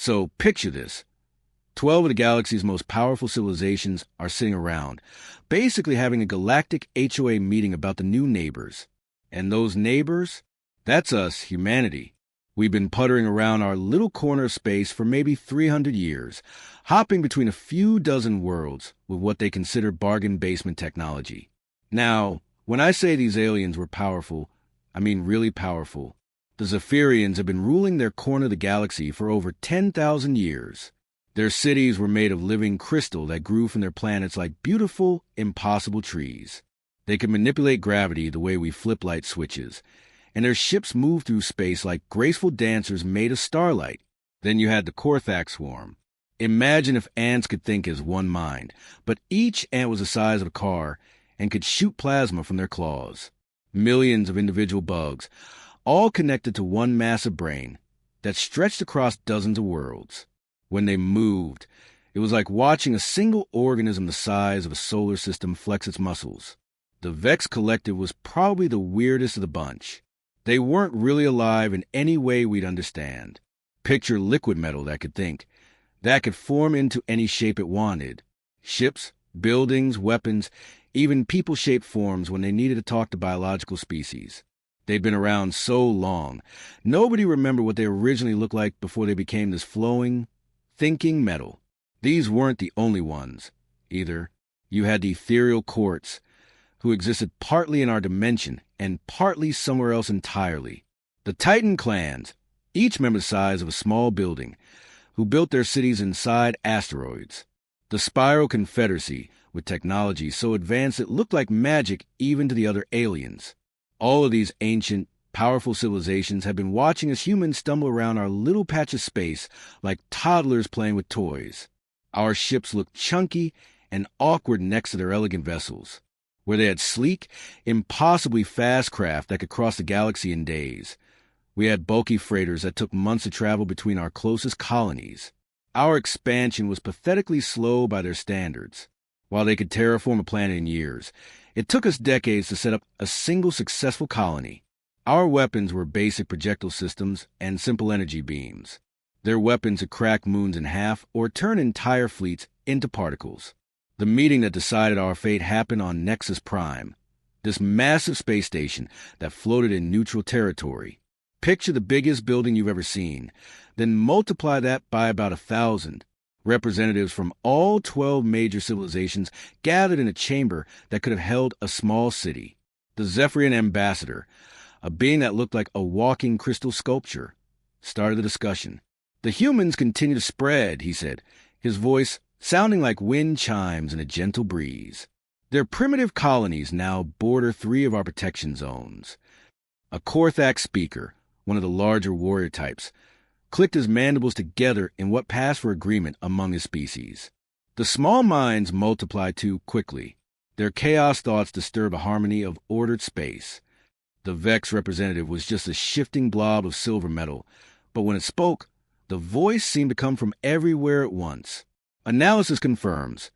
So picture this. 12 of the galaxy's most powerful civilizations are sitting around, basically having a galactic HOA meeting about the new neighbors. And those neighbors? That's us, humanity. We've been puttering around our little corner of space for maybe 300 years, hopping between a few dozen worlds with what they consider bargain basement technology. Now, when I say these aliens were powerful, I mean really powerful. The Zephyrians have been ruling their corner of the galaxy for over 10,000 years. Their cities were made of living crystal that grew from their planets like beautiful, impossible trees. They could manipulate gravity the way we flip light switches, and their ships moved through space like graceful dancers made of starlight. Then you had the Korthax swarm. Imagine if ants could think as one mind, but each ant was the size of a car and could shoot plasma from their claws. Millions of individual bugs, all connected to one massive brain that stretched across dozens of worlds. When they moved, it was like watching a single organism the size of a solar system flex its muscles. The Vex Collective was probably the weirdest of the bunch. They weren't really alive in any way we'd understand. Picture liquid metal that could think, that could form into any shape it wanted. Ships, buildings, weapons, even people-shaped forms when they needed to talk to biological species. They'd been around so long, nobody remembered what they originally looked like before they became this flowing, thinking metal. These weren't the only ones, either. You had the ethereal courts, who existed partly in our dimension and partly somewhere else entirely. The Titan clans, each member the size of a small building, who built their cities inside asteroids. The Spiral Confederacy, with technology so advanced it looked like magic even to the other aliens. All of these ancient, powerful civilizations have been watching us humans stumble around our little patch of space like toddlers playing with toys. Our ships looked chunky and awkward next to their elegant vessels, where they had sleek, impossibly fast craft that could cross the galaxy in days. We had bulky freighters that took months to travel between our closest colonies. Our expansion was pathetically slow by their standards. While they could terraform a planet in years, it took us decades to set up a single successful colony. Our weapons were basic projectile systems and simple energy beams. Their weapons could crack moons in half or turn entire fleets into particles. The meeting that decided our fate happened on Nexus Prime, this massive space station that floated in neutral territory. Picture the biggest building you've ever seen, then multiply that by about 1,000. Representatives from all 12 major civilizations gathered in a chamber that could have held a small city. The Zephyrian ambassador, a being that looked like a walking crystal sculpture, started the discussion. The humans continue to spread, he said, his voice sounding like wind chimes in a gentle breeze. Their primitive colonies now border 3 of our protection zones. A Korthax speaker, one of the larger warrior types, clicked his mandibles together in what passed for agreement among his species. The small minds multiplied too quickly. Their chaos thoughts disturb a harmony of ordered space. The Vex representative was just a shifting blob of silver metal, but when it spoke, the voice seemed to come from everywhere at once. Analysis confirms.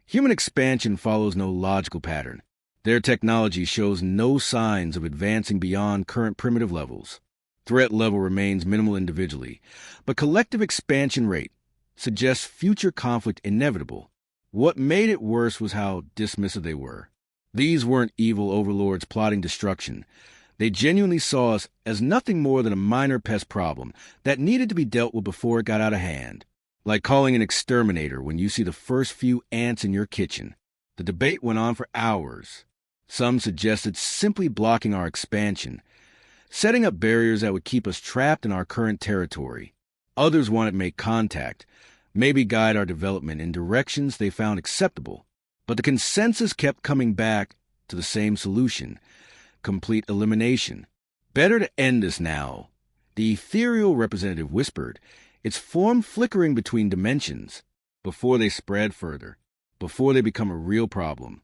Human expansion follows no logical pattern. Their technology shows no signs of advancing beyond current primitive levels. Threat level remains minimal individually, but collective expansion rate suggests future conflict inevitable. What made it worse was how dismissive they were. These weren't evil overlords plotting destruction. They genuinely saw us as nothing more than a minor pest problem that needed to be dealt with before it got out of hand. Like calling an exterminator when you see the first few ants in your kitchen. The debate went on for hours. Some suggested simply blocking our expansion, setting up barriers that would keep us trapped in our current territory. Others wanted to make contact, maybe guide our development in directions they found acceptable. But the consensus kept coming back to the same solution: complete elimination. Better to end this now, the ethereal representative whispered, its form flickering between dimensions, before they spread further, before they become a real problem.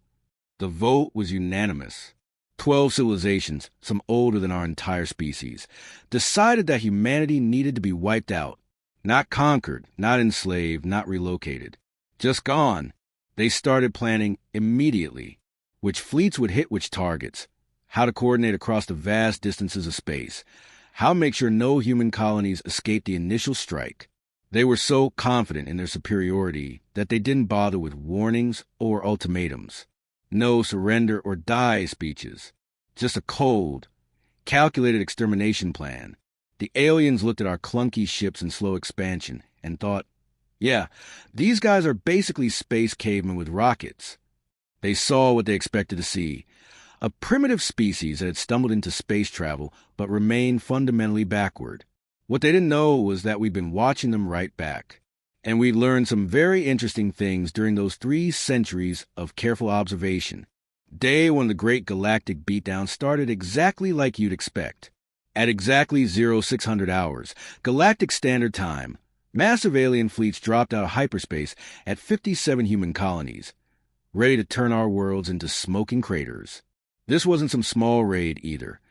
The vote was unanimous. 12 civilizations, some older than our entire species, decided that humanity needed to be wiped out. Not conquered, not enslaved, not relocated. Just gone. They started planning immediately which fleets would hit which targets, how to coordinate across the vast distances of space, how to make sure no human colonies escaped the initial strike. They were so confident in their superiority that they didn't bother with warnings or ultimatums. No surrender or die speeches. Just a cold, calculated extermination plan. The aliens looked at our clunky ships in slow expansion and thought, yeah, these guys are basically space cavemen with rockets. They saw what they expected to see. A primitive species that had stumbled into space travel but remained fundamentally backward. What they didn't know was that we'd been watching them right back. And we'd learned some very interesting things during those 3 centuries of careful observation. Day one of the great galactic beatdown started exactly like you'd expect. At exactly 0600 hours, Galactic Standard Time, massive alien fleets dropped out of hyperspace at 57 human colonies, ready to turn our worlds into smoking craters. This wasn't some small raid either.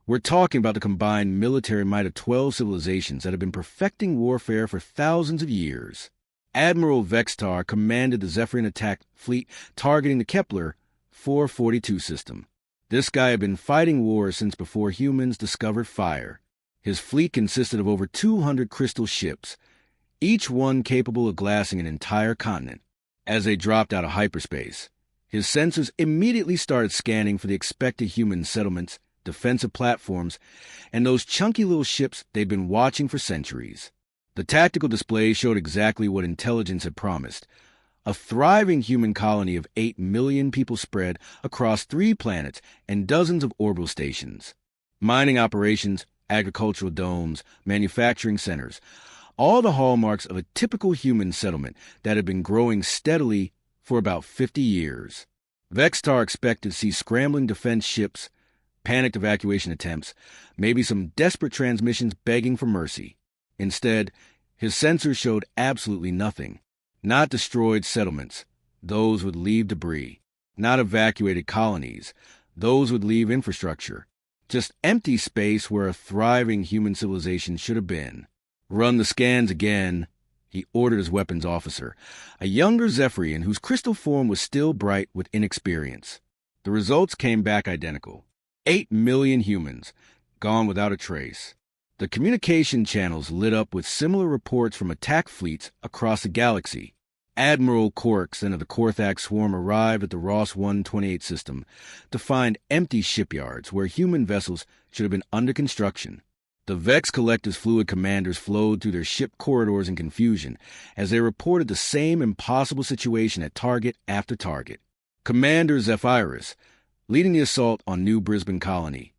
We're talking about the combined military might of 12 civilizations that have been perfecting warfare for thousands of years. Admiral Vextar commanded the Zephyrian attack fleet targeting the Kepler 442 system. This guy had been fighting wars since before humans discovered fire. His fleet consisted of over 200 crystal ships, each one capable of glassing an entire continent. As they dropped out of hyperspace, his sensors immediately started scanning for the expected human settlements, defensive platforms, and those chunky little ships they'd been watching for centuries. The tactical display showed exactly what intelligence had promised: a thriving human colony of 8 million people spread across 3 planets and dozens of orbital stations. Mining operations, agricultural domes, manufacturing centers, all the hallmarks of a typical human settlement that had been growing steadily for about 50 years. Vextar expected to see scrambling defense ships, panicked evacuation attempts, maybe some desperate transmissions begging for mercy. Instead, his sensors showed absolutely nothing. Not destroyed settlements, those would leave debris. Not evacuated colonies, those would leave infrastructure. Just empty space where a thriving human civilization should have been. Run the scans again, he ordered his weapons officer, a younger Zephyrian whose crystal form was still bright with inexperience. The results came back identical. 8 million humans, gone without a trace. The communication channels lit up with similar reports from attack fleets across the galaxy. Admiral Corkson of the Korthak swarm arrived at the Ross 128 system to find empty shipyards where human vessels should have been under construction. The Vex Collective's fluid commanders flowed through their ship corridors in confusion as they reported the same impossible situation at target after target. Commander Zephyrus, leading the assault on New Brisbane Colony,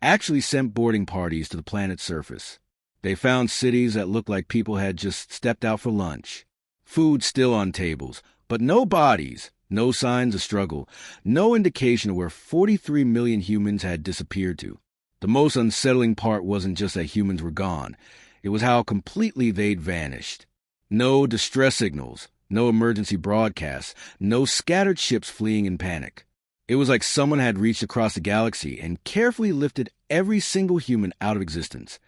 actually sent boarding parties to the planet's surface. They found cities that looked like people had just stepped out for lunch. Food still on tables, but no bodies, no signs of struggle, no indication of where 43 million humans had disappeared to. The most unsettling part wasn't just that humans were gone. It was how completely they'd vanished. No distress signals, no emergency broadcasts, no scattered ships fleeing in panic. It was like someone had reached across the galaxy and carefully lifted every single human out of existence,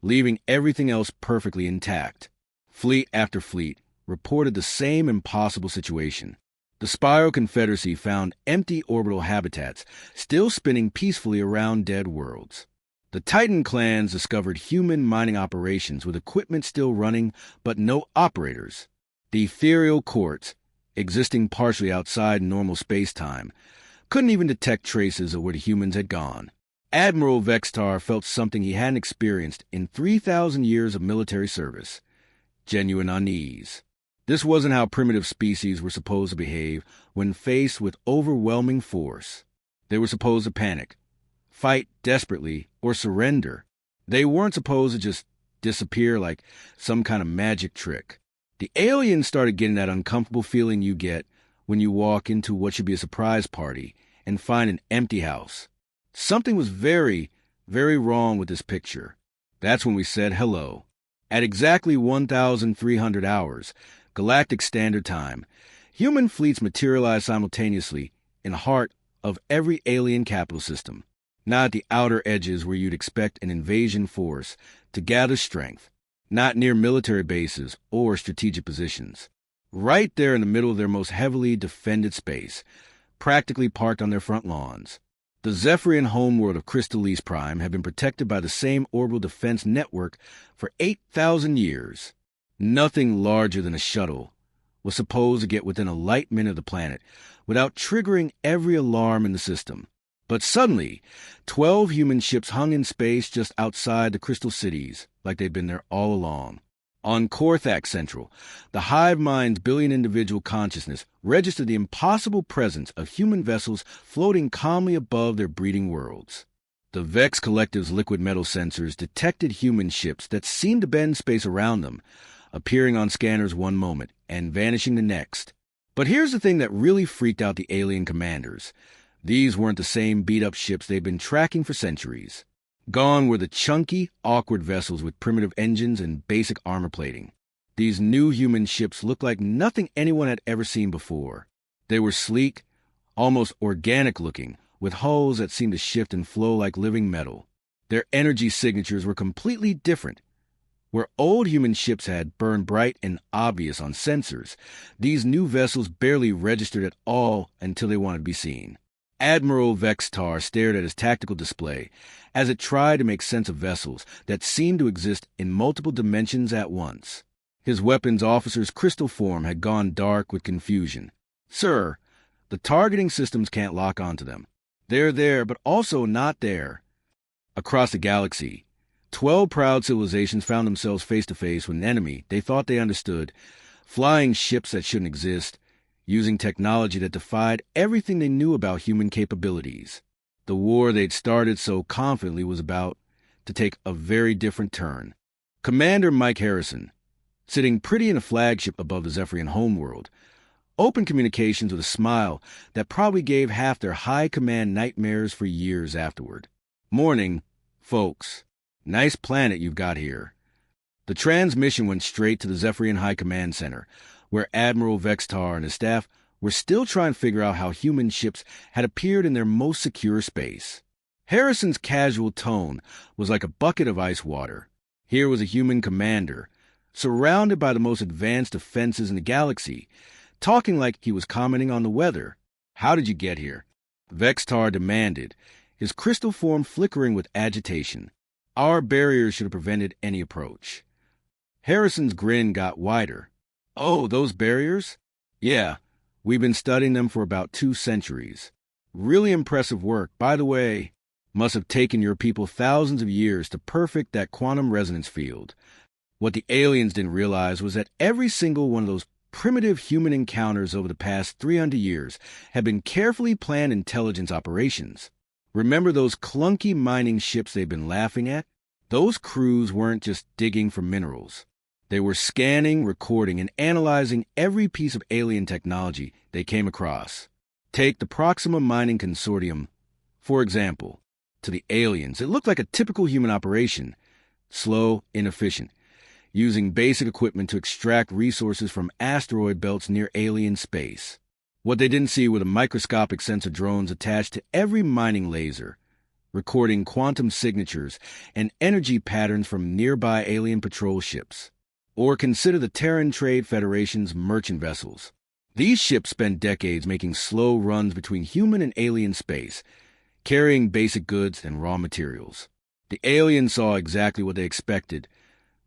leaving everything else perfectly intact. Fleet after fleet reported the same impossible situation. The Spiral Confederacy found empty orbital habitats still spinning peacefully around dead worlds. The Titan clans discovered human mining operations with equipment still running but no operators. The ethereal courts, existing partially outside normal space-time, couldn't even detect traces of where the humans had gone. Admiral Vextar felt something he hadn't experienced in 3,000 years of military service: genuine unease. This wasn't how primitive species were supposed to behave when faced with overwhelming force. They were supposed to panic, fight desperately, or surrender. They weren't supposed to just disappear like some kind of magic trick. The aliens started getting that uncomfortable feeling you get when you walk into what should be a surprise party and find an empty house. Something was very, very wrong with this picture. That's when we said hello. At exactly 1,300 hours, Galactic Standard Time, human fleets materialized simultaneously in the heart of every alien capital system, not at the outer edges where you'd expect an invasion force to gather strength, not near military bases or strategic positions. Right there in the middle of their most heavily defended space, practically parked on their front lawns. The Zephyrian homeworld of Crystallis Prime had been protected by the same orbital defense network for 8,000 years. Nothing larger than a shuttle was supposed to get within a light minute of the planet without triggering every alarm in the system. But suddenly, 12 human ships hung in space just outside the crystal cities, like they'd been there all along. On Korthak Central, the hive mind's billion-individual consciousness registered the impossible presence of human vessels floating calmly above their breeding worlds. The Vex Collective's liquid metal sensors detected human ships that seemed to bend space around them, appearing on scanners one moment and vanishing the next. But here's the thing that really freaked out the alien commanders. These weren't the same beat-up ships they'd been tracking for centuries. Gone were the chunky, awkward vessels with primitive engines and basic armor plating. These new human ships looked like nothing anyone had ever seen before. They were sleek, almost organic-looking, with hulls that seemed to shift and flow like living metal. Their energy signatures were completely different. Where old human ships had burned bright and obvious on sensors, these new vessels barely registered at all until they wanted to be seen. Admiral Vextar stared at his tactical display as it tried to make sense of vessels that seemed to exist in multiple dimensions at once. His weapons officer's crystal form had gone dark with confusion. "Sir, the targeting systems can't lock onto them. They're there, but also not there." Across the galaxy, 12 proud civilizations found themselves face-to-face with an enemy they thought they understood, flying ships that shouldn't exist, using technology that defied everything they knew about human capabilities. The war they'd started so confidently was about to take a very different turn. Commander Mike Harrison, sitting pretty in a flagship above the Zephyrian homeworld, opened communications with a smile that probably gave half their high command nightmares for years afterward. "Morning, folks. Nice planet you've got here." The transmission went straight to the Zephyrian High Command Center, where Admiral Vextar and his staff were still trying to figure out how human ships had appeared in their most secure space. Harrison's casual tone was like a bucket of ice water. Here was a human commander, surrounded by the most advanced defenses in the galaxy, talking like he was commenting on the weather. "How did you get here?" Vextar demanded, his crystal form flickering with agitation. "Our barriers should have prevented any approach." Harrison's grin got wider. "Oh, those barriers? Yeah, we've been studying them for about 2 centuries. Really impressive work. By the way, must have taken your people thousands of years to perfect that quantum resonance field." What the aliens didn't realize was that every single one of those primitive human encounters over the past 300 years had been carefully planned intelligence operations. Remember those clunky mining ships they've been laughing at? Those crews weren't just digging for minerals. They were scanning, recording, and analyzing every piece of alien technology they came across. Take the Proxima Mining Consortium, for example. To the aliens, it looked like a typical human operation. Slow, inefficient, using basic equipment to extract resources from asteroid belts near alien space. What they didn't see were the microscopic sensor drones attached to every mining laser, recording quantum signatures and energy patterns from nearby alien patrol ships. Or consider the Terran Trade Federation's merchant vessels. These ships spent decades making slow runs between human and alien space, carrying basic goods and raw materials. The aliens saw exactly what they expected.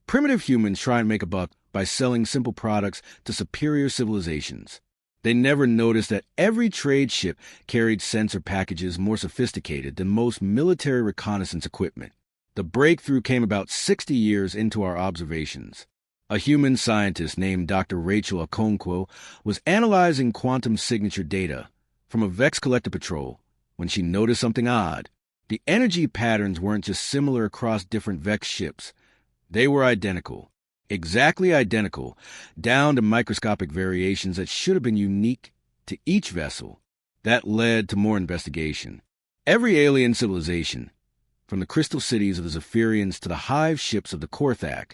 Primitive humans try and make a buck by selling simple products to superior civilizations. They never noticed that every trade ship carried sensor packages more sophisticated than most military reconnaissance equipment. The breakthrough came about 60 years into our observations. A human scientist named Dr. Rachel Okonkwo was analyzing quantum signature data from a Vex Collector patrol when she noticed something odd. The energy patterns weren't just similar across different Vex ships. They were identical. Exactly identical, down to microscopic variations that should have been unique to each vessel. That led to more investigation. Every alien civilization, from the crystal cities of the Zephyrians to the hive ships of the Korthak,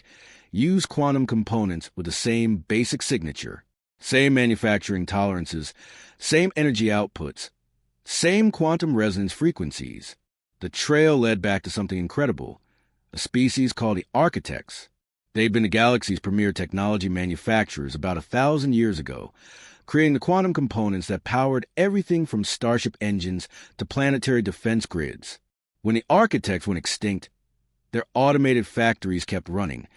used quantum components with the same basic signature, same manufacturing tolerances, same energy outputs, same quantum resonance frequencies. The trail led back to something incredible, a species called the Architects. They'd been the galaxy's premier technology manufacturers about 1,000 years ago, creating the quantum components that powered everything from starship engines to planetary defense grids. When the Architects went extinct, their automated factories kept running,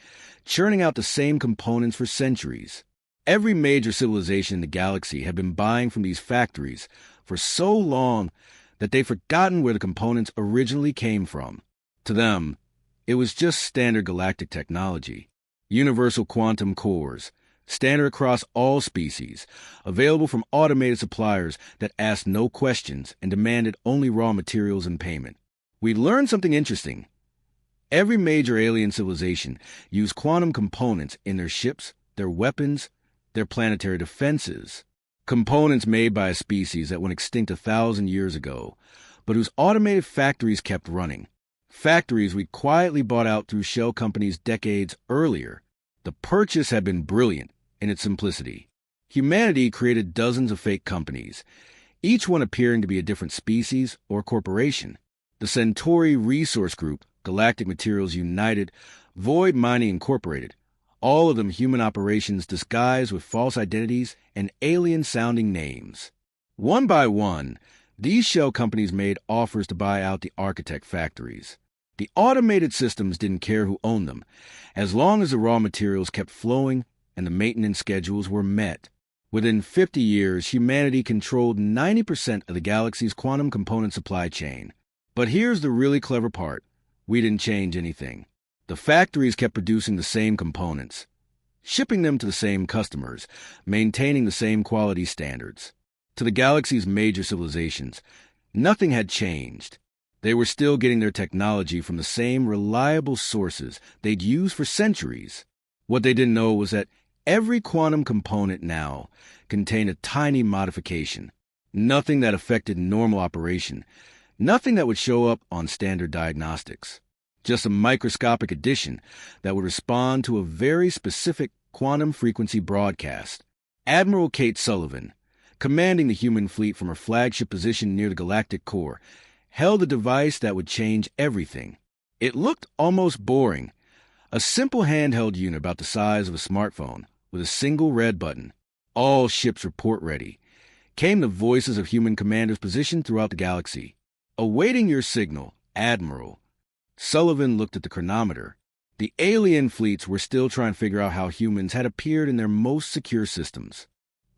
churning out the same components for centuries. Every major civilization in the galaxy had been buying from these factories for so long that they'd forgotten where the components originally came from. To them, it was just standard galactic technology. Universal quantum cores, standard across all species, available from automated suppliers that asked no questions and demanded only raw materials and payment. We learned something interesting. Every major alien civilization used quantum components in their ships, their weapons, their planetary defenses. Components made by a species that went extinct 1,000 years ago, but whose automated factories kept running. Factories we quietly bought out through shell companies decades earlier. The purchase had been brilliant in its simplicity. Humanity created dozens of fake companies, each one appearing to be a different species or corporation. The Centauri Resource Group, Galactic Materials United, Void Mining Incorporated, all of them human operations disguised with false identities and alien-sounding names. One by one, these shell companies made offers to buy out the architect factories. The automated systems didn't care who owned them, as long as the raw materials kept flowing and the maintenance schedules were met. Within 50 years, humanity controlled 90% of the galaxy's quantum component supply chain. But here's the really clever part. We didn't change anything. The factories kept producing the same components, shipping them to the same customers, maintaining the same quality standards. To the galaxy's major civilizations, nothing had changed. They were still getting their technology from the same reliable sources they'd used for centuries. What they didn't know was that every quantum component now contained a tiny modification, nothing that affected normal operation, nothing that would show up on standard diagnostics. Just a microscopic addition that would respond to a very specific quantum frequency broadcast. Admiral Kate Sullivan, commanding the human fleet from her flagship position near the galactic core, held a device that would change everything. It looked almost boring. A simple handheld unit about the size of a smartphone, with a single red button. All ships report ready. Came the voices of human commanders positioned throughout the galaxy. Awaiting your signal, Admiral. Sullivan looked at the chronometer. The alien fleets were still trying to figure out how humans had appeared in their most secure systems.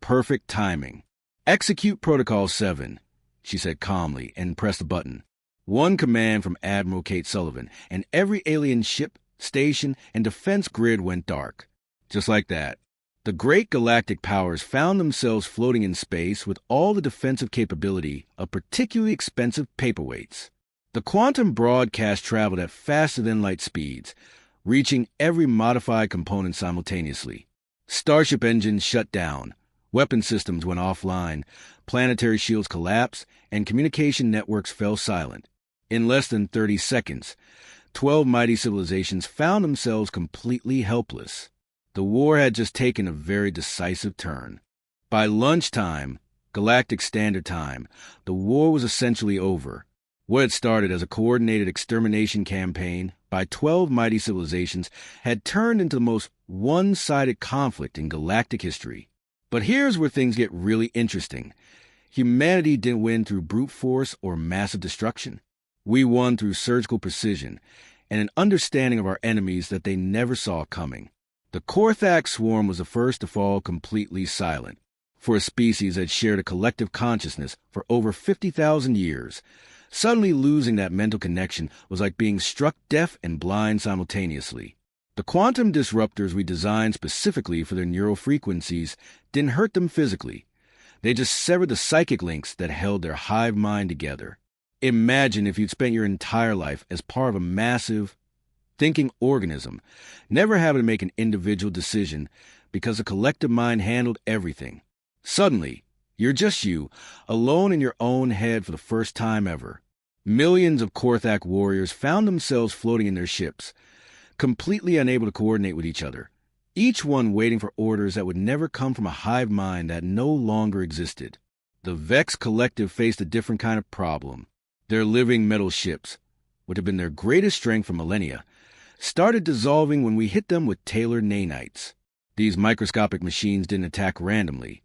Perfect timing. Execute Protocol 7, she said calmly, and pressed a button. One command from Admiral Kate Sullivan, and every alien ship, station, and defense grid went dark. Just like that. The great galactic powers found themselves floating in space with all the defensive capability of particularly expensive paperweights. The quantum broadcast traveled at faster-than-light speeds, reaching every modified component simultaneously. Starship engines shut down, weapon systems went offline, planetary shields collapsed, and communication networks fell silent. In less than 30 seconds, 12 mighty civilizations found themselves completely helpless. The war had just taken a very decisive turn. By lunchtime, Galactic Standard Time, the war was essentially over. What had started as a coordinated extermination campaign by 12 mighty civilizations had turned into the most one-sided conflict in galactic history. But here's where things get really interesting. Humanity didn't win through brute force or massive destruction. We won through surgical precision and an understanding of our enemies that they never saw coming. The Korthak swarm was the first to fall completely silent. For a species that shared a collective consciousness for over 50,000 years, suddenly losing that mental connection was like being struck deaf and blind simultaneously. The quantum disruptors we designed specifically for their neural frequencies didn't hurt them physically. They just severed the psychic links that held their hive mind together. Imagine if you'd spent your entire life as part of a massive, thinking organism, never having to make an individual decision because the collective mind handled everything. Suddenly, you're just you, alone in your own head for the first time ever. Millions of Korthak warriors found themselves floating in their ships, completely unable to coordinate with each other, each one waiting for orders that would never come from a hive mind that no longer existed. The Vex Collective faced a different kind of problem. Their living metal ships, which had been their greatest strength for millennia, started dissolving when we hit them with tailored nanites. These microscopic machines didn't attack randomly.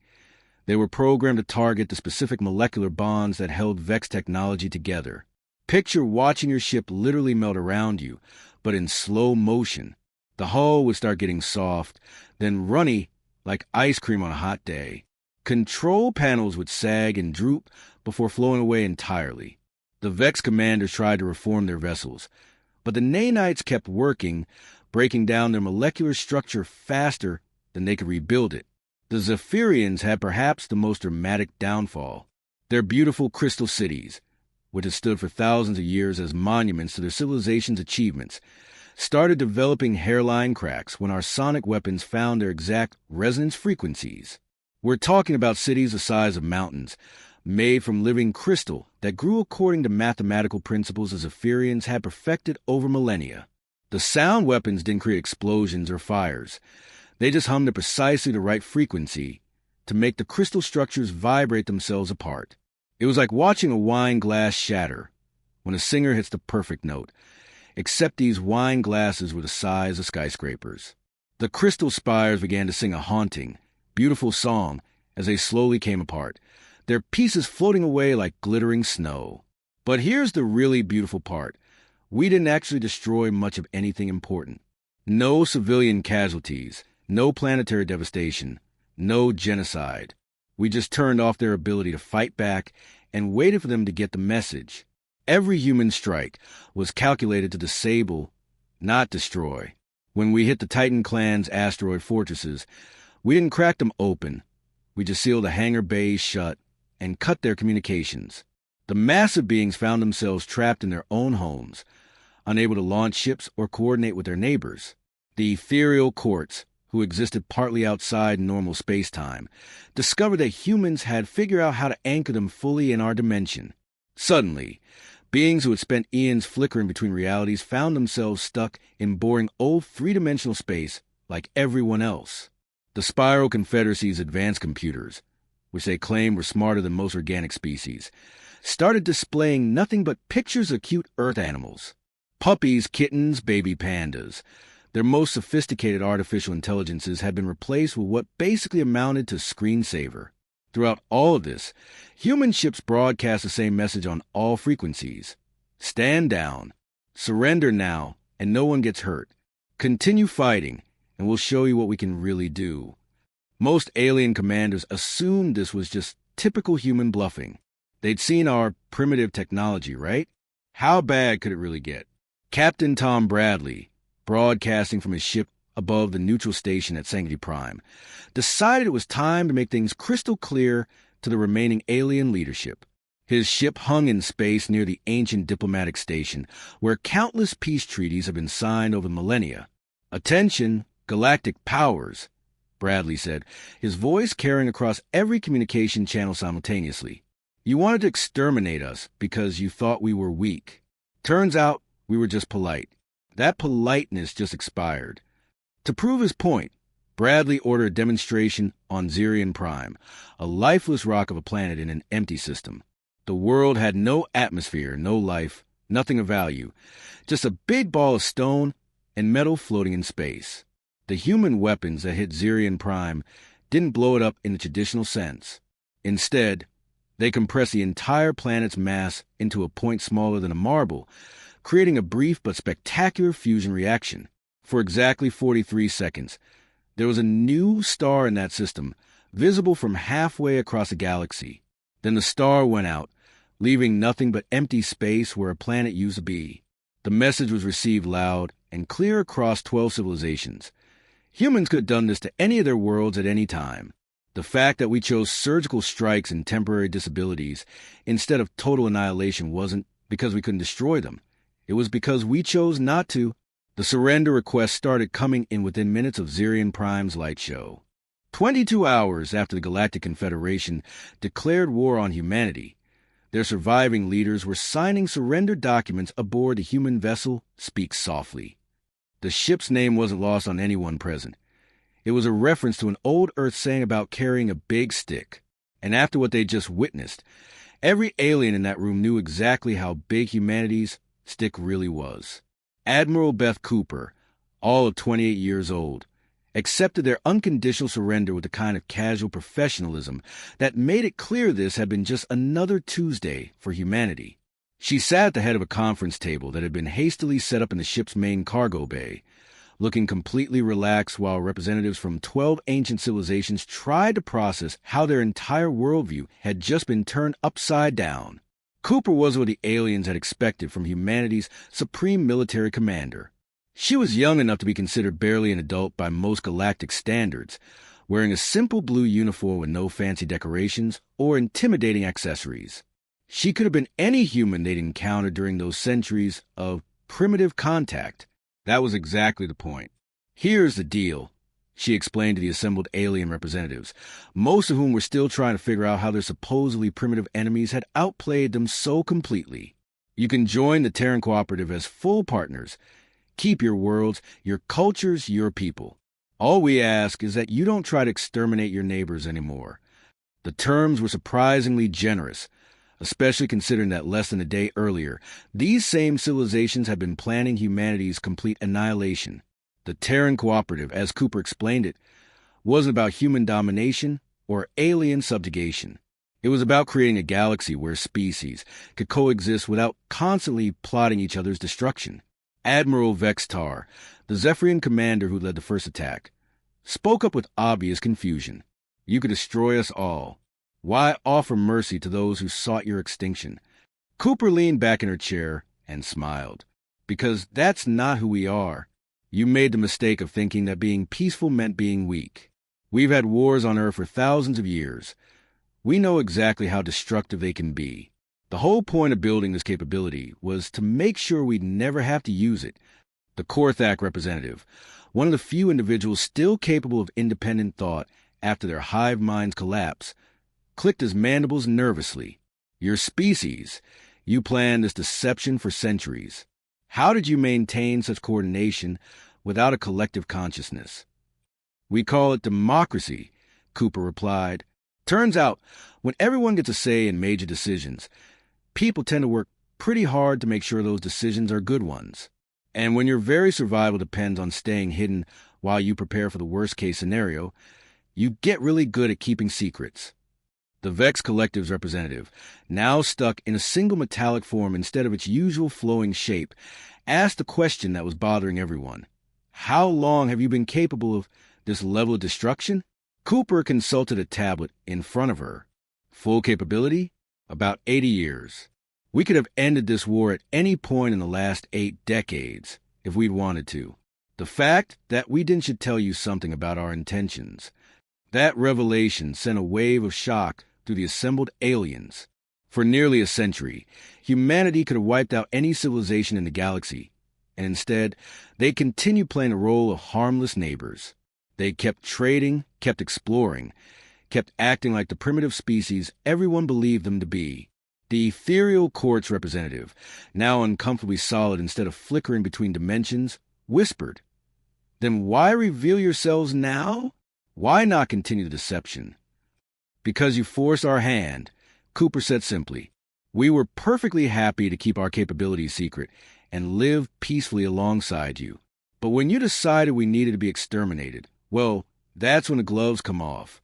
They were programmed to target the specific molecular bonds that held Vex technology together. Picture watching your ship literally melt around you, but in slow motion. The hull would start getting soft, then runny like ice cream on a hot day. Control panels would sag and droop before flowing away entirely. The Vex commanders tried to reform their vessels, but the nanites kept working, breaking down their molecular structure faster than they could rebuild it. The Zephyrians had perhaps the most dramatic downfall. Their beautiful crystal cities, which had stood for thousands of years as monuments to their civilization's achievements, started developing hairline cracks when our sonic weapons found their exact resonance frequencies. We're talking about cities the size of mountains, made from living crystal that grew according to mathematical principles the Zephyrians had perfected over millennia. The sound weapons didn't create explosions or fires. They just hummed at precisely the right frequency to make the crystal structures vibrate themselves apart. It was like watching a wine glass shatter when a singer hits the perfect note, except these wine glasses were the size of skyscrapers. The crystal spires began to sing a haunting, beautiful song as they slowly came apart, their pieces floating away like glittering snow. But here's the really beautiful part. We didn't actually destroy much of anything important. No civilian casualties, no planetary devastation, no genocide. We just turned off their ability to fight back and waited for them to get the message. Every human strike was calculated to disable, not destroy. When we hit the Titan clan's asteroid fortresses, we didn't crack them open. We just sealed the hangar bays shut and cut their communications. The massive beings found themselves trapped in their own homes, unable to launch ships or coordinate with their neighbors. The ethereal courts, who existed partly outside normal space-time, discovered that humans had figured out how to anchor them fully in our dimension. Suddenly, beings who had spent eons flickering between realities found themselves stuck in boring old three-dimensional space like everyone else. The Spiral Confederacy's advanced computers, which they claimed were smarter than most organic species, started displaying nothing but pictures of cute Earth animals. Puppies, kittens, baby pandas. Their most sophisticated artificial intelligences had been replaced with what basically amounted to screensaver. Throughout all of this, human ships broadcast the same message on all frequencies. Stand down. Surrender now, and no one gets hurt. Continue fighting, and we'll show you what we can really do. Most alien commanders assumed this was just typical human bluffing. They'd seen our primitive technology, right? How bad could it really get? Captain Tom Bradley, broadcasting from his ship above the neutral station at Sanctity Prime, decided it was time to make things crystal clear to the remaining alien leadership. His ship hung in space near the ancient diplomatic station, where countless peace treaties have been signed over millennia. "Attention, galactic powers," Bradley said, his voice carrying across every communication channel simultaneously. "You wanted to exterminate us because you thought we were weak. Turns out we were just polite. That politeness just expired." To prove his point, Bradley ordered a demonstration on Zirian Prime, a lifeless rock of a planet in an empty system. The world had no atmosphere, no life, nothing of value, just a big ball of stone and metal floating in space. The human weapons that hit Zirian Prime didn't blow it up in the traditional sense. Instead, they compressed the entire planet's mass into a point smaller than a marble, creating a brief but spectacular fusion reaction. For exactly 43 seconds, there was a new star in that system, visible from halfway across the galaxy. Then the star went out, leaving nothing but empty space where a planet used to be. The message was received loud and clear across 12 civilizations. Humans could have done this to any of their worlds at any time. The fact that we chose surgical strikes and temporary disabilities instead of total annihilation wasn't because we couldn't destroy them. It was because we chose not to. The surrender requests started coming in within minutes of Zirian Prime's light show. 22 hours after the Galactic Confederation declared war on humanity, their surviving leaders were signing surrender documents aboard the human vessel Speak Softly. The ship's name wasn't lost on anyone present. It was a reference to an old Earth saying about carrying a big stick. And after what they just witnessed, every alien in that room knew exactly how big humanity's stick really was. Admiral Beth Cooper, all of 28 years old, accepted their unconditional surrender with the kind of casual professionalism that made it clear this had been just another Tuesday for humanity. She sat at the head of a conference table that had been hastily set up in the ship's main cargo bay, looking completely relaxed while representatives from 12 ancient civilizations tried to process how their entire worldview had just been turned upside down. Cooper was what the aliens had expected from humanity's supreme military commander. She was young enough to be considered barely an adult by most galactic standards, wearing a simple blue uniform with no fancy decorations or intimidating accessories. She could have been any human they'd encountered during those centuries of primitive contact. That was exactly the point. Here's the deal, she explained to the assembled alien representatives, most of whom were still trying to figure out how their supposedly primitive enemies had outplayed them so completely. You can join the Terran Cooperative as full partners. Keep your worlds, your cultures, your people. All we ask is that you don't try to exterminate your neighbors anymore. The terms were surprisingly generous, especially considering that less than a day earlier, these same civilizations had been planning humanity's complete annihilation. The Terran Cooperative, as Cooper explained it, wasn't about human domination or alien subjugation. It was about creating a galaxy where species could coexist without constantly plotting each other's destruction. Admiral Vextar, the Zephyrian commander who led the first attack, spoke up with obvious confusion. You could destroy us all. Why offer mercy to those who sought your extinction? Cooper leaned back in her chair and smiled. Because that's not who we are. You made the mistake of thinking that being peaceful meant being weak. We've had wars on Earth for thousands of years. We know exactly how destructive they can be. The whole point of building this capability was to make sure we'd never have to use it. The Korthak representative, one of the few individuals still capable of independent thought after their hive minds collapse, clicked his mandibles nervously. Your species, you planned this deception for centuries. How did you maintain such coordination without a collective consciousness? We call it democracy, Cooper replied. Turns out, when everyone gets a say in major decisions, people tend to work pretty hard to make sure those decisions are good ones. And when your very survival depends on staying hidden while you prepare for the worst-case scenario, you get really good at keeping secrets. The Vex Collective's representative, now stuck in a single metallic form instead of its usual flowing shape, asked the question that was bothering everyone. How long have you been capable of this level of destruction? Cooper consulted a tablet in front of her. Full capability? About 80 years. We could have ended this war at any point in the last 8 decades, if we'd wanted to. The fact that we didn't should tell you something about our intentions. That revelation sent a wave of shock through the assembled aliens. For nearly a century, humanity could have wiped out any civilization in the galaxy, and instead, they continued playing the role of harmless neighbors. They kept trading, kept exploring, kept acting like the primitive species everyone believed them to be. The ethereal quartz representative, now uncomfortably solid instead of flickering between dimensions, whispered, "Then why reveal yourselves now? Why not continue the deception?" "Because you forced our hand," Cooper said simply. "We were perfectly happy to keep our capabilities secret and live peacefully alongside you. But when you decided we needed to be exterminated, well, that's when the gloves come off.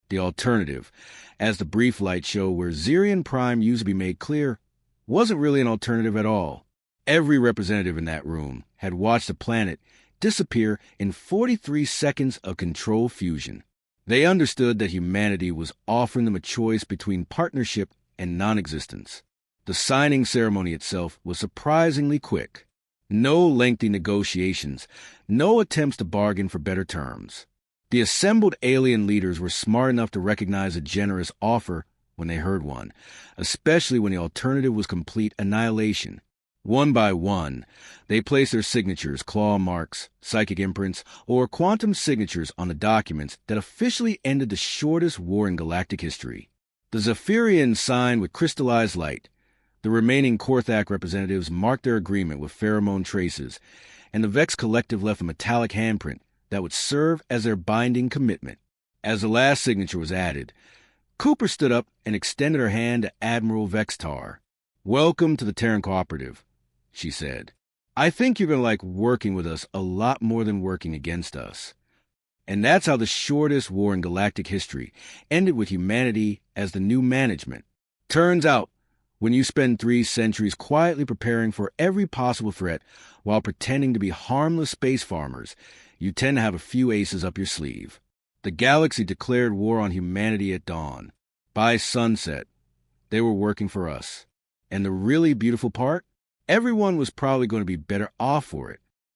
The alternative, as the brief light show where Zirian Prime used to be made clear, wasn't really an alternative at all. Every representative in that room had watched the planet disappear in 43 seconds of control fusion. They understood that humanity was offering them a choice between partnership and non-existence. The signing ceremony itself was surprisingly quick. No lengthy negotiations, no attempts to bargain for better terms. The assembled alien leaders were smart enough to recognize a generous offer when they heard one, especially when the alternative was complete annihilation. One by one, they placed their signatures, claw marks, psychic imprints, or quantum signatures on the documents that officially ended the shortest war in galactic history. The Zephyrians signed with crystallized light. The remaining Korthak representatives marked their agreement with pheromone traces, and the Vex Collective left a metallic handprint that would serve as their binding commitment. As the last signature was added, Cooper stood up and extended her hand to Admiral Vextar. "Welcome to the Terran Cooperative," she said. "I think you're going to like working with us a lot more than working against us." And that's how the shortest war in galactic history ended with humanity as the new management. Turns out, When you spend 3 centuries quietly preparing for every possible threat while pretending to be harmless space farmers, you tend to have a few aces up your sleeve. The galaxy declared war on humanity at dawn. By sunset, they were working for us. And the really beautiful part? Everyone was probably going to be better off for it.